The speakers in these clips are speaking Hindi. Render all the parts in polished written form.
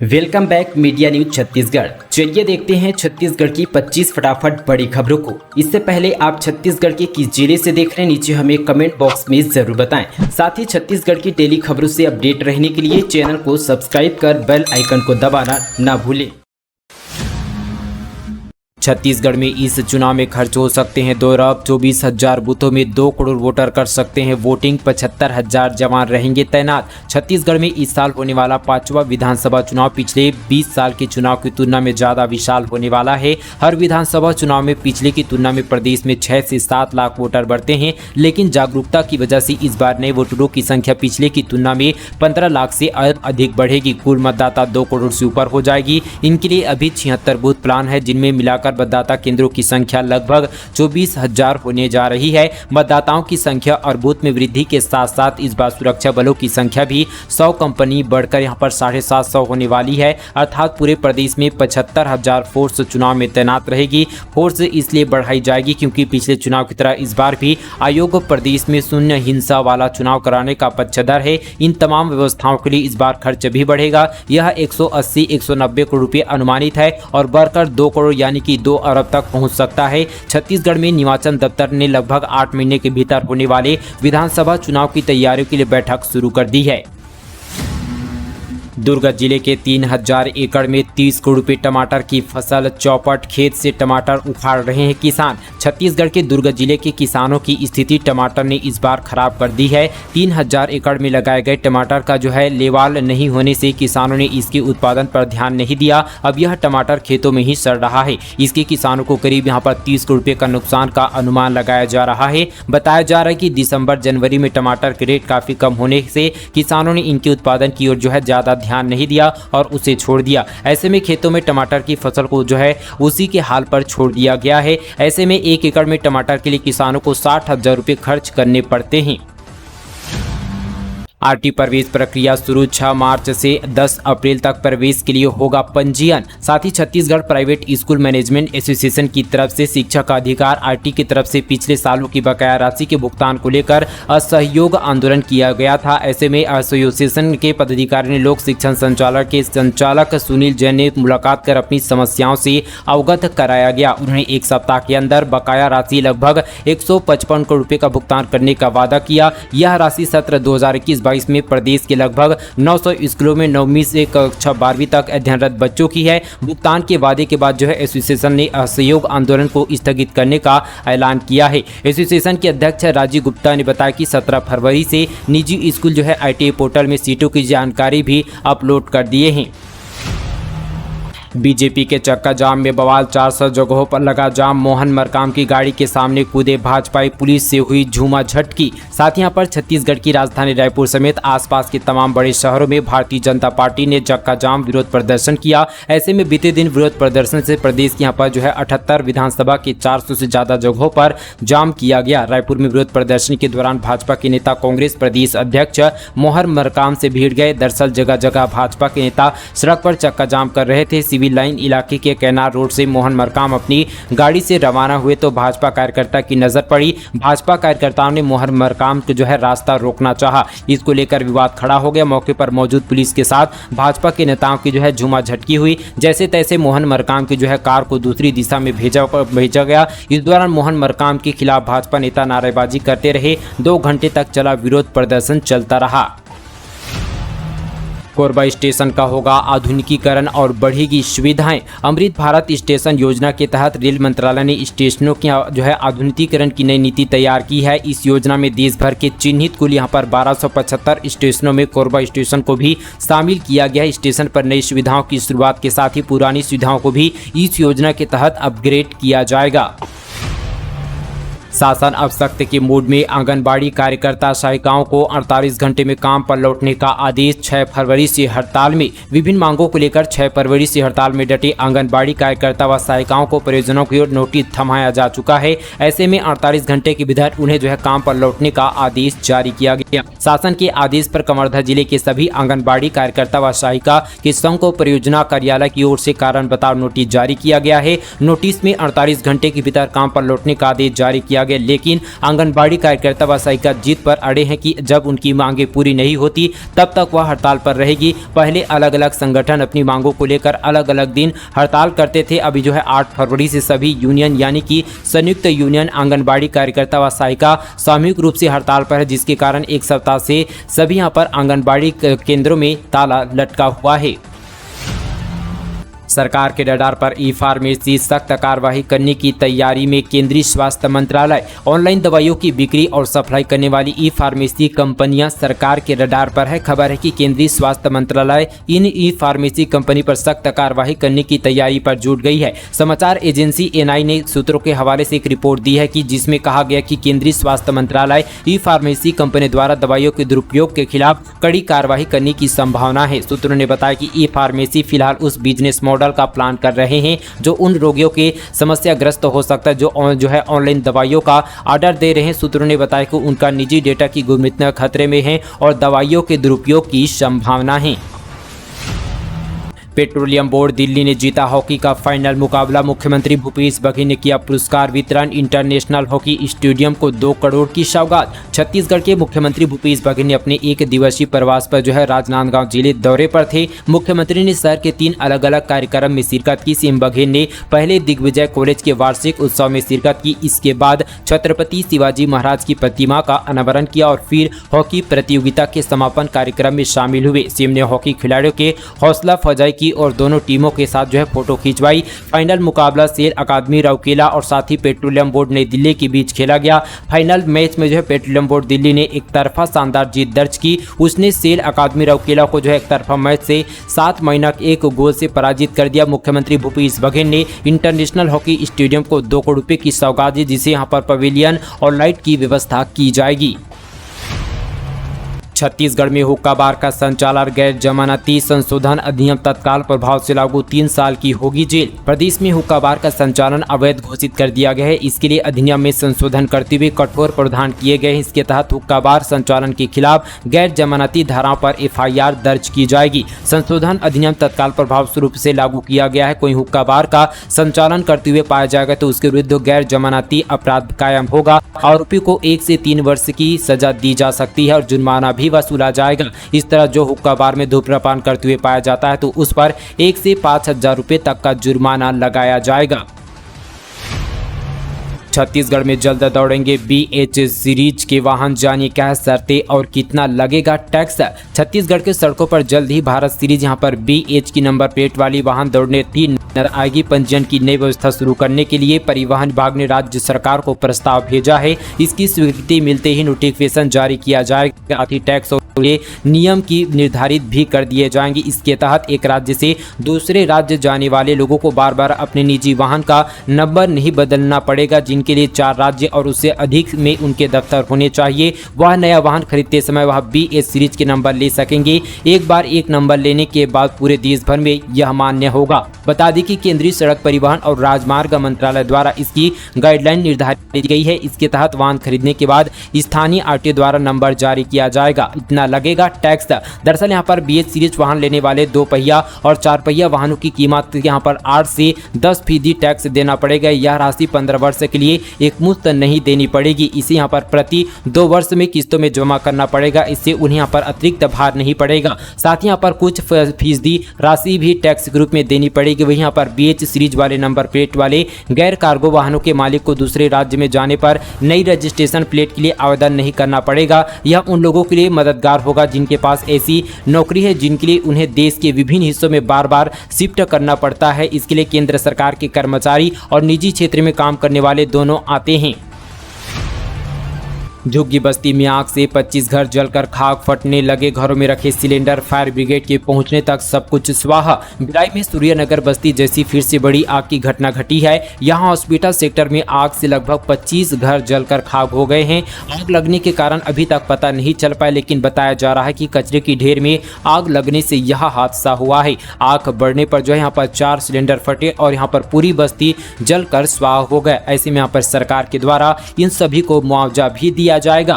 Welcome back media news Chhattisgarh. चलिए देखते हैं छत्तीसगढ़ की 25 फटाफट बड़ी खबरों को। इससे पहले आप छत्तीसगढ़ के किस जिले से देख रहे हैं, नीचे हमें कमेंट बॉक्स में जरूर बताएं। साथ ही छत्तीसगढ़ की डेली खबरों से अपडेट रहने के लिए चैनल को सब्सक्राइब कर बेल आइकन को दबाना ना भूलें। छत्तीसगढ़ में इस चुनाव में खर्च हो सकते हैं 2,24,000 बूथों में 2 करोड़ वोटर कर सकते हैं वोटिंग। 75,000 जवान रहेंगे तैनात। छत्तीसगढ़ में इस साल होने वाला 5वां विधानसभा चुनाव पिछले 20 साल के चुनाव की तुलना में ज़्यादा विशाल होने वाला है। हर विधानसभा चुनाव में पिछले की तुलना में प्रदेश में 6 से 7 लाख वोटर बढ़ते हैं, लेकिन जागरूकता की वजह से इस बार नए वोटरों की संख्या पिछले की तुलना में 15 लाख से अधिक बढ़ेगी। कुल मतदाता 2 करोड़ से ऊपर हो जाएगी। इनके लिए अभी 76 बूथ प्लान है, जिनमें मिलाकर मतदाता केंद्रों की संख्या लगभग 24,000 होने जा रही है। मतदाताओं की संख्या और बूथ में वृद्धि के साथ साथ इस बार सुरक्षा बलों की संख्या भी 100 कंपनी बढ़कर यहां पर 750 होने वाली है। अर्थात पूरे प्रदेश में 75,000 फोर्स चुनाव में तैनात रहेगी। फोर्स इसलिए बढ़ाई जाएगी क्योंकि पिछले चुनाव की तरह इस बार भी आयोग प्रदेश में शून्य हिंसा वाला चुनाव कराने का पक्षधर है। इन तमाम व्यवस्थाओं के लिए इस बार खर्च भी बढ़ेगा। यह 180-190 करोड़ रुपये अनुमानित है और बढ़कर 2 करोड़ यानी कि 2 अरब तक पहुंच सकता है। छत्तीसगढ़ में निर्वाचन दफ्तर ने लगभग 8 महीने के भीतर होने वाले विधानसभा चुनाव की तैयारियों के लिए बैठक शुरू कर दी है। दुर्ग जिले के 3,000 एकड़ में 30 करोड़ रुपये टमाटर की फसल चौपट। खेत से टमाटर उखाड़ रहे हैं किसान। छत्तीसगढ़ के दुर्ग जिले के किसानों की स्थिति टमाटर ने इस बार खराब कर दी है। 3,000 एकड़ में लगाए गए टमाटर का लेवाल नहीं होने से किसानों ने इसके उत्पादन पर ध्यान नहीं दिया। अब यह टमाटर खेतों में ही सड़ रहा है। इसके किसानों को करीब यहाँ पर 30 करोड़ रुपये का नुकसान का अनुमान लगाया जा रहा है। बताया जा रहा है कि दिसंबर जनवरी में टमाटर के रेट काफी कम होने से किसानों ने इनके उत्पादन की ओर ज्यादा ध्यान नहीं दिया और उसे छोड़ दिया। ऐसे में खेतों में टमाटर की फसल को उसी के हाल पर छोड़ दिया गया है। ऐसे में 1 एकड़ में टमाटर के लिए किसानों को 60,000 रुपये खर्च करने पड़ते हैं। आरटी प्रवेश प्रक्रिया शुरू। 6 मार्च से 10 अप्रैल तक प्रवेश के लिए होगा पंजीयन। साथ ही Chhattisgarh private school management association की तरफ से शिक्षक अधिकार आरटी की तरफ से पिछले सालों की बकाया राशि के भुगतान को लेकर असहयोग आंदोलन किया गया था। ऐसे में एसोसिएशन के पदाधिकारी ने लोक शिक्षण संचालक के संचालक सुनील जैन ने मुलाकात कर अपनी समस्याओं से अवगत कराया गया। उन्होंने 1 सप्ताह के अंदर बकाया राशि लगभग 155 करोड़ रुपये का भुगतान करने का वादा किया। यह राशि सत्र 2021-22 में प्रदेश के लगभग 900 स्कूलों में 9वीं से कक्षा 12वीं तक अध्ययनरत बच्चों की है। भुगतान के वादे के बाद एसोसिएशन ने असहयोग आंदोलन को स्थगित करने का ऐलान किया है। एसोसिएशन के अध्यक्ष राजीव गुप्ता ने बताया कि 17 फरवरी से निजी स्कूल आईटीआई पोर्टल में सीटों की जानकारी भी अपलोड कर दिए हैं। बीजेपी के चक्का जाम में बवाल। 400 जगहों पर लगा जाम। मोहन मरकाम की गाड़ी के सामने कूदे भाजपाई, पुलिस से हुई झूमाझटकी। साथ ही यहाँ पर छत्तीसगढ़ की राजधानी रायपुर समेत आसपास के तमाम बड़े शहरों में भारतीय जनता पार्टी ने चक्का जाम विरोध प्रदर्शन किया। ऐसे में बीते दिन विरोध प्रदर्शन से प्रदेश के यहाँ पर 78 विधानसभा के 400 से ज्यादा जगहों पर जाम किया गया। रायपुर में विरोध प्रदर्शन के दौरान भाजपा के नेता कांग्रेस प्रदेश अध्यक्ष मोहन मरकाम से भिड़ गए। दरअसल जगह जगह भाजपा के नेता सड़क पर चक्का जाम कर रहे थे। सिविल लाइन इलाके के कैनार रोड से मोहन मरकाम अपनी गाड़ी से रवाना हुए तो भाजपा कार्यकर्ता की नजर पड़ी। भाजपा कार्यकर्ताओं ने मोहन मरकाम को रास्ता रोकना चाहा। इसको लेकर विवाद खड़ा हो गया। मौके पर मौजूद पुलिस के साथ भाजपा के नेताओं की झूमाझटकी हुई। जैसे तैसे मोहन मरकाम की कार को दूसरी दिशा में भेजा गया। इस दौरान मोहन मरकाम के खिलाफ भाजपा नेता नारेबाजी करते रहे। 2 घंटे तक चला विरोध प्रदर्शन चलता रहा। कोरबा स्टेशन का होगा आधुनिकीकरण और बढ़ेगी सुविधाएं। अमृत भारत स्टेशन योजना के तहत रेल मंत्रालय ने स्टेशनों की आधुनिकीकरण की नई नीति तैयार की है। इस योजना में देश भर के चिन्हित कुल यहाँ पर 1275 स्टेशनों में कोरबा स्टेशन को भी शामिल किया गया है। स्टेशन पर नई सुविधाओं की शुरुआत के साथ ही पुरानी सुविधाओं को भी इस योजना के तहत अपग्रेड किया जाएगा। शासन अब सख्त के मूड में। आंगनबाड़ी कार्यकर्ता सहायिकाओं को 48 घंटे में काम पर लौटने का आदेश। 6 फरवरी से हड़ताल में। विभिन्न मांगों को लेकर 6 फरवरी से हड़ताल में डटे आंगनबाड़ी कार्यकर्ता व सहायिकाओं को परियोजनाओं की ओर नोटिस थमाया जा चुका है। ऐसे में 48 घंटे के भीतर उन्हें काम पर लौटने का आदेश जारी किया गया। शासन के आदेश पर कवर्धा जिले के सभी आंगनबाड़ी कार्यकर्ता व सहायिका के संघ को परियोजना कार्यालय की ओर से कारण बताओ नोटिस जारी किया गया है। नोटिस में 48 घंटे के भीतर काम पर लौटने का आदेश जारी किया गया, लेकिन आंगनबाड़ी कार्यकर्ता व सहायिका जीत पर अड़े हैं कि जब उनकी मांगें पूरी नहीं होती तब तक वह हड़ताल पर रहेगी। पहले अलग अलग संगठन अपनी मांगों को लेकर अलग अलग दिन हड़ताल करते थे। अभी जो है 8 फरवरी से सभी यूनियन यानी कि संयुक्त यूनियन आंगनबाड़ी कार्यकर्ता व सहायिका सामूहिक रूप से हड़ताल पर है, जिसके कारण एक सप्ताह से सभी यहां पर आंगनबाड़ी केंद्रों में ताला लटका हुआ है। सरकार के रडार पर ई फार्मेसी सख्त कार्रवाई करने की तैयारी में केंद्रीय स्वास्थ्य मंत्रालय। ऑनलाइन दवाइयों की बिक्री और सप्लाई करने वाली ई फार्मेसी कंपनियां सरकार के रडार पर है। खबर है कि केंद्रीय स्वास्थ्य मंत्रालय इन ई फार्मेसी कंपनी पर सख्त कार्रवाई करने की तैयारी पर जुट गई है। समाचार एजेंसी एनआई ने सूत्रों के हवाले से एक रिपोर्ट दी है कि जिसमें कहा गया कि केंद्रीय स्वास्थ्य मंत्रालय ई फार्मेसी कंपनी द्वारा दवाइयों के दुरुपयोग के खिलाफ कड़ी कार्रवाई करने की संभावना है। सूत्रों ने बताया कि ई फार्मेसी फिलहाल उस बिजनेस मॉडल का प्लान कर रहे हैं जो उन रोगियों के समस्याग्रस्त हो सकता है जो है ऑनलाइन दवाइयों का ऑर्डर दे रहे हैं। सूत्रों ने बताया कि उनका निजी डेटा की गोपनीयता खतरे में है और दवाइयों के दुरुपयोग की संभावना है। पेट्रोलियम बोर्ड दिल्ली ने जीता हॉकी का फाइनल मुकाबला। मुख्यमंत्री भूपेश बघेल ने किया पुरस्कार वितरण। इंटरनेशनल हॉकी स्टेडियम को 2 करोड़ की सौगात। छत्तीसगढ़ के मुख्यमंत्री भूपेश बघेल ने अपने 1 दिवसीय प्रवास पर जो है राजनांदगांव जिले दौरे पर थे। मुख्यमंत्री ने शहर के 3 अलग अलग कार्यक्रम में शिरकत की। सीएम बघेल ने पहले दिग्विजय कॉलेज के वार्षिक उत्सव में शिरकत की। इसके बाद छत्रपति शिवाजी महाराज की प्रतिमा का अनावरण किया और फिर हॉकी प्रतियोगिता के समापन कार्यक्रम में शामिल हुए। सीएम ने हॉकी खिलाड़ियों के हौसला अफजाई की और दोनों टीमों के साथ जो है फोटो खिंचवाई। फाइनल मुकाबला सेल अकादमी राउरकेला और साथ ही पेट्रोलियम बोर्ड नई दिल्ली के बीच खेला गया। फाइनल मैच में जो है पेट्रोलियम बोर्ड दिल्ली ने एक तरफा शानदार जीत दर्ज की। उसने सेल अकादमी राउरकेला को जो है एक तरफा मैच से 7 महीना 1 गोल से पराजित कर दिया। मुख्यमंत्री भूपेश बघेल ने इंटरनेशनल हॉकी स्टेडियम को 2 करोड़ रुपए की सौगात दी, जिसे यहाँ पर पवेलियन और लाइट की व्यवस्था की जाएगी। छत्तीसगढ़ में हुक्का बार का संचालन गैर जमानती संशोधन अधिनियम तत्काल प्रभाव से लागू 3 साल की होगी जेल। प्रदेश में हुक्का बार का संचालन अवैध घोषित कर दिया गया है। इसके लिए अधिनियम में संशोधन करते हुए कठोर प्रावधान किए गए हैं। इसके तहत हुक्का बार संचालन के खिलाफ गैर जमानती धाराओं पर एफआईआर दर्ज की जाएगी। संशोधन अधिनियम तत्काल प्रभाव स्वरूप से लागू किया गया है। कोई हुक्का बार का संचालन करते हुए पाया जाएगा तो उसके विरुद्ध गैर जमानती अपराध कायम होगा। आरोपी को 1 से 3 वर्ष की सजा दी जा सकती है और जुर्माना भी वसूला जाएगा। इस तरह जो हुक्का बार में धूम्रपान करते हुए पाया जाता है तो उस पर 1 से 5,000 रुपए तक का जुर्माना लगाया जाएगा। छत्तीसगढ़ में जल्द दौड़ेंगे BH सीरीज के वाहन, जानिए क्या शर्तें और कितना लगेगा टैक्स। छत्तीसगढ़ के सड़कों पर जल्द ही भारत सीरीज यहां पर BH की नंबर प्लेट वाली वाहन दौड़ने नजर आएगी। पंजीयन की नई व्यवस्था शुरू करने के लिए परिवहन विभाग ने राज्य सरकार को प्रस्ताव भेजा है। इसकी स्वीकृति मिलते ही नोटिफिकेशन जारी किया जाएगा। साथ ही टैक्स और नियम की निर्धारित भी कर दिए जाएंगे। इसके तहत एक राज्य से दूसरे राज्य जाने वाले लोगों को बार बार अपने निजी वाहन का नंबर नहीं बदलना पड़ेगा। जिनके लिए 4 राज्य और उससे अधिक में उनके दफ्तर होने चाहिए, वह नया वाहन खरीदते समय वह BH सीरीज के नंबर ले सकेंगे। एक बार एक नंबर लेने के बाद पूरे देश भर में यह मान्य होगा। बता दें कि केंद्रीय सड़क परिवहन और राजमार्ग मंत्रालय द्वारा इसकी गाइडलाइन निर्धारित की गई है। इसके तहत वाहन खरीदने के बाद स्थानीय RTO द्वारा नंबर जारी किया जाएगा। इतना लगेगा टैक्स। दरअसल यहाँ पर BH सीरीज वाहन लेने वाले 2 पहिया और 4 पहिया वाहनों की कीमत यहाँ पर 8 से 10% टैक्स देना पड़ेगा। यह राशि 15 वर्ष के लिए एक मुश्त नहीं देनी पड़ेगी। इसे यहाँ पर प्रति 2 वर्ष में किस्तों में जमा करना पड़ेगा। इससे उन्हें यहाँ पर अतिरिक्त भार नहीं पड़ेगा। साथ ही यहाँ पर कुछ फीसदी राशि भी टैक्स के रूप में देनी पड़ेगी। वही यहाँ पर BH सीरीज वाले नंबर प्लेट वाले गैर कार्गो वाहनों के मालिक को दूसरे राज्य में जाने पर नई रजिस्ट्रेशन प्लेट के लिए आवेदन नहीं करना पड़ेगा। यह उन लोगों के लिए मददगार होगा जिनके पास ऐसी नौकरी है जिनके लिए उन्हें देश के विभिन्न हिस्सों में बार बार शिफ्ट करना पड़ता है। इसके लिए केंद्र सरकार के कर्मचारी और निजी क्षेत्र में काम करने वाले दोनों आते हैं। झुग्गी बस्ती में आग से 25 घर जलकर खाक फटने लगे। घरों में रखे सिलेंडर, फायर ब्रिगेड के पहुंचने तक सब कुछ स्वाहा। भिलाई में सूर्यनगर बस्ती जैसी फिर से बड़ी आग की घटना घटी है। यहां हॉस्पिटल सेक्टर में आग से लगभग 25 घर जलकर खाक हो गए हैं। आग लगने के कारण अभी तक पता नहीं चल पाया, लेकिन बताया जा रहा है कि कचरे की ढेर में आग लगने से यह हादसा हुआ है। आग बढ़ने पर जो है यहाँ पर 4 सिलेंडर फटे और यहाँ पर पूरी बस्ती जलकर स्वाहा हो गए। ऐसे में यहाँ पर सरकार के द्वारा इन सभी को मुआवजा भी दिया जाएगा।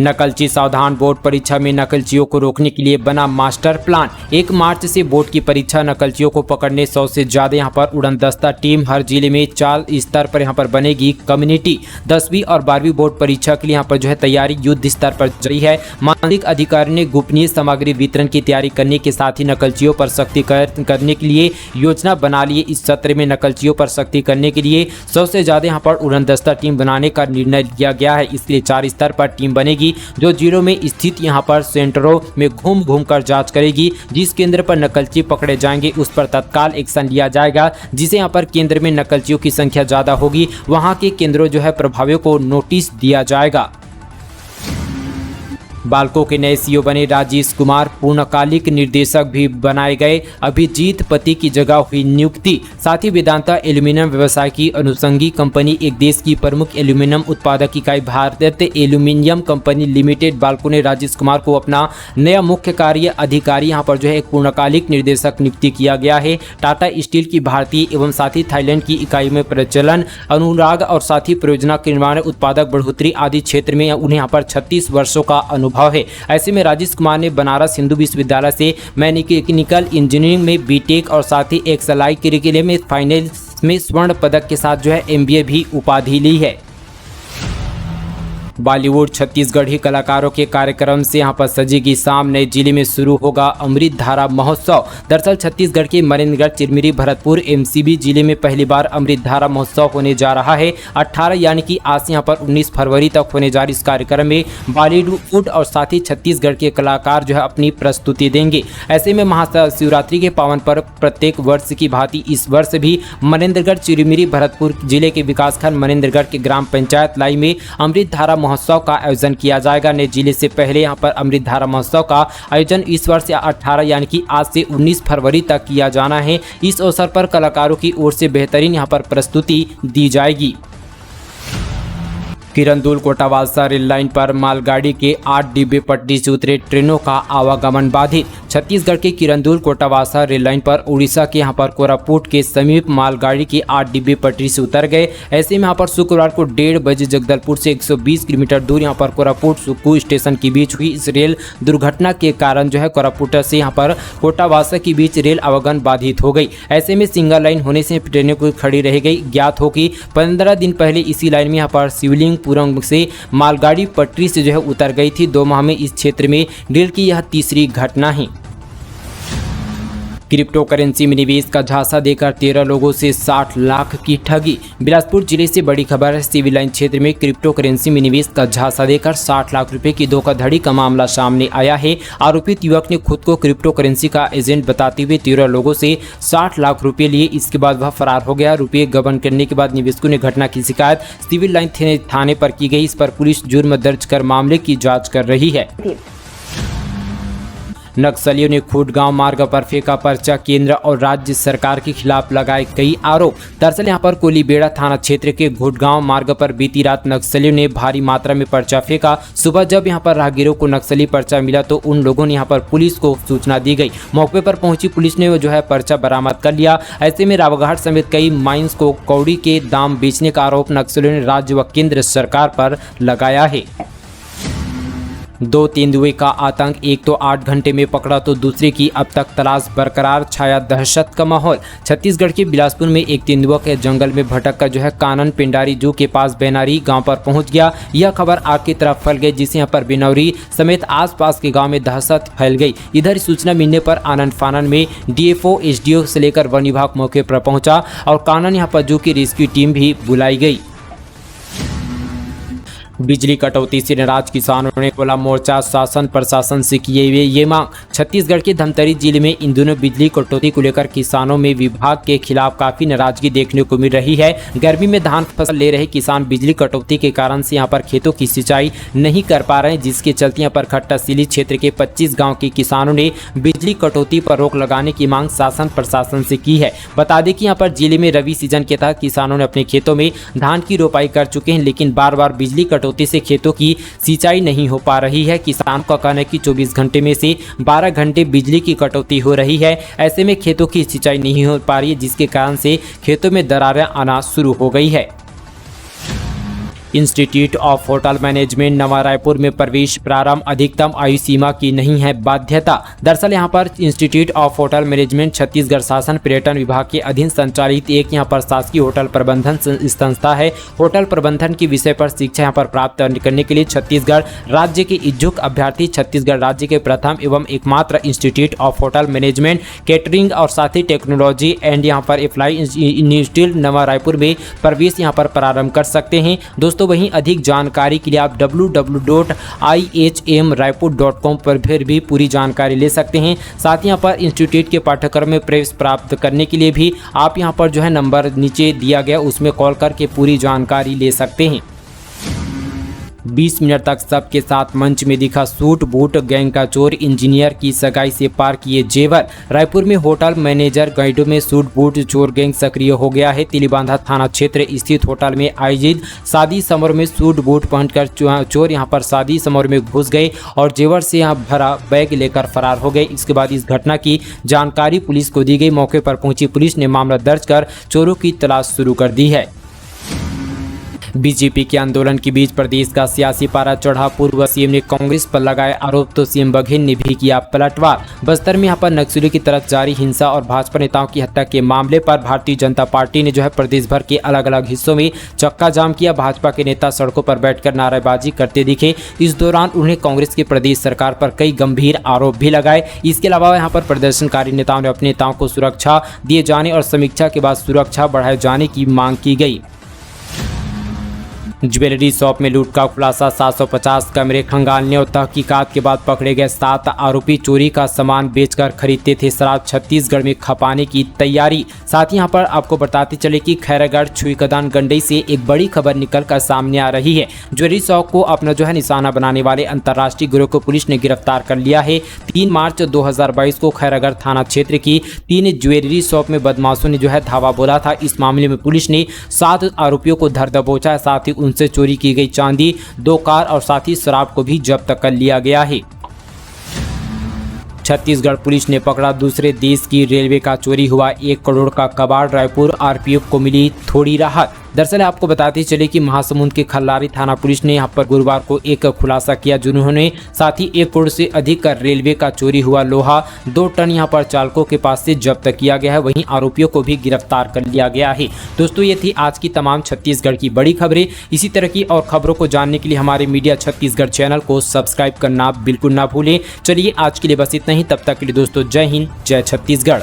नकलची सावधान, बोर्ड परीक्षा में नकलचियों को रोकने के लिए बना मास्टर प्लान। 1 मार्च से बोर्ड की परीक्षा, नकलचियों को पकड़ने 100 से ज्यादा यहाँ पर उड़नदस्ता टीम। हर जिले में 4 स्तर पर यहाँ पर बनेगी कम्युनिटी। 10वीं और 12वीं बोर्ड परीक्षा के लिए यहाँ पर जो है तैयारी युद्ध स्तर पर जारी है। मानसिक अधिकारी ने गोपनीय सामग्री वितरण की तैयारी करने के साथ ही नकलचियों पर सख्ती करने के लिए योजना बना ली। इस सत्र में नकलचियों पर सख्ती करने के लिए 100 से ज्यादा यहाँ पर उड़नदस्ता टीम बनाने का निर्णय लिया गया है। इसके लिए 4 स्तर पर टीम बनेगी जो जिलों में स्थित यहां पर सेंटरों में घूम घूम कर जांच करेगी। जिस केंद्र पर नकलची पकड़े जाएंगे उस पर तत्काल एक्शन लिया जाएगा। जिसे यहां पर केंद्र में नकलचियों की संख्या ज्यादा होगी वहां के केंद्रों जो है प्रभावियों को नोटिस दिया जाएगा। बाल्को के नए सीईओ बने राजेश कुमार, पूर्णकालिक निर्देशक भी बनाए गए। अभिजीत पति की जगह हुई नियुक्ति। साथ ही वेदांता एल्यूमिनियम व्यवसाय की अनुषंगी कंपनी, एक देश की प्रमुख एल्यूमिनियम उत्पादक इकाई Bharat aluminium company limited Balco ने राजेश कुमार को अपना नया मुख्य कार्य अधिकारी यहाँ पर जो है एक पूर्णकालिक निर्देशक नियुक्ति किया गया है। टाटा स्टील की भारतीय एवं साथ ही थाईलैंड की इकाई में प्रचलन, अनुराग और साथ ही परियोजना के निर्माण, उत्पादक बढ़ोतरी आदि क्षेत्र में उन्हें यहाँ पर 36 वर्षों का अनुभव है। ऐसे में राजेश कुमार ने बनारस हिंदू विश्वविद्यालय से मैकेनिकल इंजीनियरिंग में बीटेक और साथ ही एक्सएलआई करिकुलम में फाइनल में स्वर्ण पदक के साथ जो है एमबीए भी उपाधि ली है। बॉलीवुड छत्तीसगढ़ी कलाकारों के कार्यक्रम से यहाँ पर सजेगी शाम। नए जिले में शुरू होगा अमृत धारा महोत्सव। दरअसल छत्तीसगढ़ के मनेन्द्रगढ़, चिरमिरी, भरतपुर, एमसीबी जिले में पहली बार अमृत धारा महोत्सव होने जा रहा है। 18 यानी कि आज से यहाँ पर 19 फरवरी तक होने जा रही इस कार्यक्रम में बॉलीवुड और साथ ही छत्तीसगढ़ के कलाकार जो है अपनी प्रस्तुति देंगे। ऐसे में महाशिवरात्रि के पावन पर्व प्रत्येक वर्ष की भांति इस वर्ष भी मनेन्द्रगढ़, चिरमिरी, भरतपुर जिले के विकासखंड मनेन्द्रगढ़ के ग्राम पंचायत लाई में अमृत धारा महोत्सव का आयोजन किया जाएगा। नए जिले से पहले यहां पर अमृत धारा महोत्सव का आयोजन इस वर्ष 18 यानी कि आज से 19 फरवरी तक किया जाना है। इस अवसर पर कलाकारों की ओर से बेहतरीन यहां पर प्रस्तुति दी जाएगी। किरंदुल कोटावासा रेल लाइन पर मालगाड़ी के 8 डिब्बे पटरी से उतरे, ट्रेनों का आवागमन बाधित। छत्तीसगढ़ के किरंदुल कोटावासा रेल लाइन पर उड़ीसा के यहां पर कोरापुट के समीप मालगाड़ी के 8 डिब्बे पटरी से उतर गए। ऐसे में यहां पर शुक्रवार को 1:30 बजे जगदलपुर से 120 किलोमीटर दूर यहां पर कोरापुट सुक्कू स्टेशन के बीच हुई इस रेल दुर्घटना के कारण जो है कोरापुट से यहां पर कोटावासा के बीच रेल आवागमन बाधित हो गई। ऐसे में सिंगल लाइन होने से ट्रेनें को खड़ी रह गई। ज्ञात हो कि 15 दिन पहले इसी लाइन में यहां पर शिवलिंग पुरम से मालगाड़ी पटरी से जो है उतर गई थी। 2 माह में इस क्षेत्र में रेल की यह तीसरी घटना है। क्रिप्टो करेंसी में निवेश का झांसा देकर 13 लोगों से 60 लाख की ठगी। बिलासपुर जिले से बड़ी खबर है। सिविल लाइन क्षेत्र में क्रिप्टो करेंसी में निवेश का झांसा देकर 60 लाख रुपए की धोखाधड़ी का मामला सामने आया है। आरोपित युवक ने खुद को क्रिप्टो करेंसी का एजेंट बताते हुए 13 लोगों से 60 लाख रुपए लिए। इसके बाद वह फरार हो गया। रुपये गबन करने के बाद निवेशकों ने घटना की शिकायत सिविल लाइन थाने पर की गई। इस पर पुलिस जुर्म दर्ज कर मामले की जाँच कर रही है। नक्सलियों ने खूटगांव मार्ग पर फेंका पर्चा। केंद्र और राज्य सरकार के खिलाफ लगाए कई आरोप। दरअसल यहां पर कोलीबेड़ा थाना क्षेत्र के खूटगांव मार्ग पर बीती रात नक्सलियों ने भारी मात्रा में पर्चा फेंका। सुबह जब यहां पर राहगीरों को नक्सली पर्चा मिला तो उन लोगों ने यहां पर पुलिस को सूचना दी गई। मौके पर पहुंची पुलिस ने जो है पर्चा बरामद कर लिया। ऐसे में रावघाट समेत कई माइंस को कौड़ी के दाम बेचने का आरोप नक्सलियों ने राज्य व केंद्र सरकार पर लगाया है। 2 तेंदुए का आतंक, एक तो 8 घंटे में पकड़ा तो दूसरे की अब तक तलाश बरकरार। छाया दहशत का माहौल। छत्तीसगढ़ के बिलासपुर में एक तेंदुआ के जंगल में भटक कर जो है कानन पिंडारी जू के पास बेनारी गांव पर पहुंच गया। यह खबर आग की तरफ फैल गई जिससे यहाँ पर बेनौरी समेत आसपास के गांव में दहशत फैल गई। इधर सूचना मिलने पर आनंद फानन में डीएफओ, एसडीओ से लेकर वन विभाग मौके पर पहुंचा और कानन यहाँ पर जू की रेस्क्यू टीम भी बुलाई गई। बिजली कटौती से नाराज किसानों ने खोला मोर्चा। शासन प्रशासन से किए हुए ये मांग। छत्तीसगढ़ के धमतरी जिले में इन दिनों बिजली कटौती को लेकर किसानों में विभाग के खिलाफ काफी नाराजगी देखने को मिल रही है। गर्मी में धान फसल ले रहे किसान बिजली कटौती के कारण से यहाँ पर खेतों की सिंचाई नहीं कर पा रहे हैं, जिसके चलते यहाँ पर खट्टासीली क्षेत्र के 25 गाँव के किसानों ने बिजली कटौती पर रोक लगाने की मांग शासन प्रशासन से की है। बता दें कि यहाँ पर जिले में रबी सीजन के तहत किसानों ने अपने खेतों में धान की रोपाई कर चुके हैं, लेकिन बार बार बिजली कटौती से खेतों की सिंचाई नहीं हो पा रही है। किसान का कहना है कि 24 घंटे में से 12 घंटे बिजली की कटौती हो रही है। ऐसे में खेतों की सिंचाई नहीं हो पा रही है, जिसके कारण से खेतों में दरारें आना शुरू हो गई है। इंस्टीट्यूट ऑफ होटल मैनेजमेंट नवा रायपुर में प्रवेश प्रारंभ, अधिकतम आयु सीमा की नहीं है बाध्यता। दरअसल यहाँ पर institute of hotel management Chhattisgarh शासन पर्यटन विभाग के अधीन संचालित एक यहाँ पर शासकीय होटल प्रबंधन संस्था है। होटल प्रबंधन के विषय पर शिक्षा यहाँ पर प्राप्त करने के लिए छत्तीसगढ़ राज्य के इच्छुक अभ्यर्थी छत्तीसगढ़ राज्य के प्रथम एवं एकमात्र institute of hotel management catering और साथ ही टेक्नोलॉजी एंड यहाँ पर अप्लाई इंस्टीट्यूट नवा रायपुर में प्रवेश यहाँ पर प्रारंभ कर सकते हैं। दोस्तों वहीं अधिक जानकारी के लिए आप www.ihmraipur.com पर फिर भी पूरी जानकारी ले सकते हैं। साथ ही यहाँ पर इंस्टीट्यूट के पाठ्यक्रम में प्रवेश प्राप्त करने के लिए भी आप यहाँ पर जो है नंबर नीचे दिया गया उसमें कॉल करके पूरी जानकारी ले सकते हैं। 20 मिनट तक सबके साथ मंच में दिखा सूट बूट गैंग का चोर, इंजीनियर की सगाई से पार किए जेवर। रायपुर में होटल मैनेजर गाइडों में सूट बूट चोर गैंग सक्रिय हो गया है। तिलीबांधा थाना क्षेत्र स्थित होटल में आयोजित शादी समारोह में सूट बूट पहनकर चोर यहां पर शादी समारोह में घुस गए और जेवर से यहां भरा बैग लेकर फरार हो गए। इसके बाद इस घटना की जानकारी पुलिस को दी गई। मौके पर पहुंची पुलिस ने मामला दर्ज कर चोरों की तलाश शुरू कर दी है। बीजेपी के आंदोलन के बीच प्रदेश का सियासी पारा चढ़ा, पूर्व सीएम ने कांग्रेस पर लगाए आरोप तो सीएम बघेल ने भी किया पलटवार। बस्तर में यहाँ पर नक्सलियों की तरफ जारी हिंसा और भाजपा नेताओं की हत्या के मामले पर भारतीय जनता पार्टी ने जो है प्रदेश भर के अलग अलग हिस्सों में चक्का जाम किया। भाजपा के नेता सड़कों पर बैठकर नारेबाजी करते दिखे। इस दौरान उन्हें कांग्रेस की प्रदेश सरकार पर कई गंभीर आरोप भी लगाए। इसके अलावा यहाँ पर प्रदर्शनकारी नेताओं ने अपने नेताओं को सुरक्षा दिए जाने और समीक्षा के बाद सुरक्षा बढ़ाए जाने की मांग की गई। ज्वेलरी शॉप में लूट का खुलासा, 750 कैमरे खंगालने और तहकीकात के बाद पकड़े गए 7 आरोपी। चोरी का सामान बेचकर खरीदते थे शराब, छत्तीसगढ़ में खपाने की तैयारी। साथ ही यहाँ पर आपको बताते चले कि खैरागढ़ छुईकदान गंडई से एक बड़ी खबर निकलकर सामने आ रही है। ज्वेलरी शॉप को अपना जो है निशाना बनाने वाले अंतर्राष्ट्रीय गिरोह को पुलिस ने गिरफ्तार कर लिया है। 3 मार्च 2022 को खैरागढ़ थाना क्षेत्र की 3 ज्वेलरी शॉप में बदमाशों ने जो है धावा बोला था। इस मामले में पुलिस ने 7 आरोपियों को धर दबोचा। साथ ही से चोरी की गई चांदी, 2 कार और साथ ही शराब को भी जब्त कर लिया गया है। छत्तीसगढ़ पुलिस ने पकड़ा दूसरे देश की रेलवे का चोरी हुआ 1 करोड़ का कबाड़, रायपुर आरपीएफ को मिली थोड़ी राहत। दरअसल आपको बताते चले कि महासमुंद के खल्लारी थाना पुलिस ने यहां पर गुरुवार को एक खुलासा किया, जिन्होंने साथ ही 1 करोड़ से अधिक का रेलवे का चोरी हुआ लोहा 2 टन यहां पर चालकों के पास से जब्त किया गया है। वहीं आरोपियों को भी गिरफ्तार कर लिया गया है। दोस्तों ये थी आज की तमाम छत्तीसगढ़ की बड़ी खबरें। इसी तरह की और खबरों को जानने के लिए हमारे मीडिया छत्तीसगढ़ चैनल को सब्सक्राइब करना बिल्कुल ना भूलें। चलिए आज के लिए बस इतना ही, तब तक के लिए दोस्तों जय हिंद, जय छत्तीसगढ़।